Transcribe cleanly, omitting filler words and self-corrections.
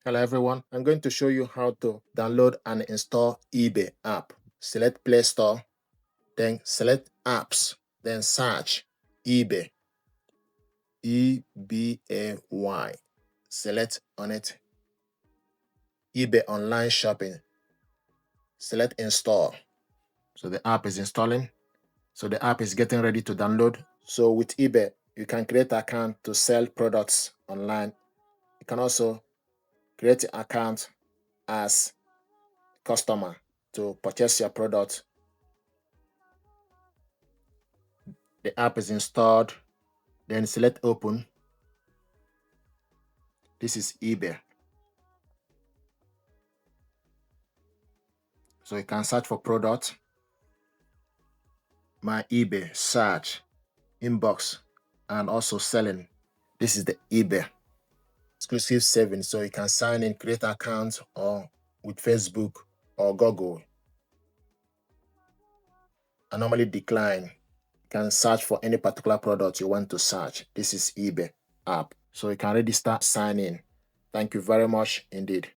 Hello everyone, I'm going to show you how to download and install eBay app. Select Play Store, then select Apps, then search eBay, E-B-A-Y. Select on it, eBay Online Shopping. Select Install. So the app is installing. So the app is getting ready to download. So with eBay, you can create an account to sell products online. You can also create an account as customer to purchase your product. The app is installed, then select open. This is eBay. So you can search for product, my eBay, search, inbox, and also selling. This is the eBay exclusive savings. So you can sign in, create an account or with Facebook or Google. I normally decline. You can search for any particular product you want to search. This is eBay app. So you can already start signing. Thank you very much indeed.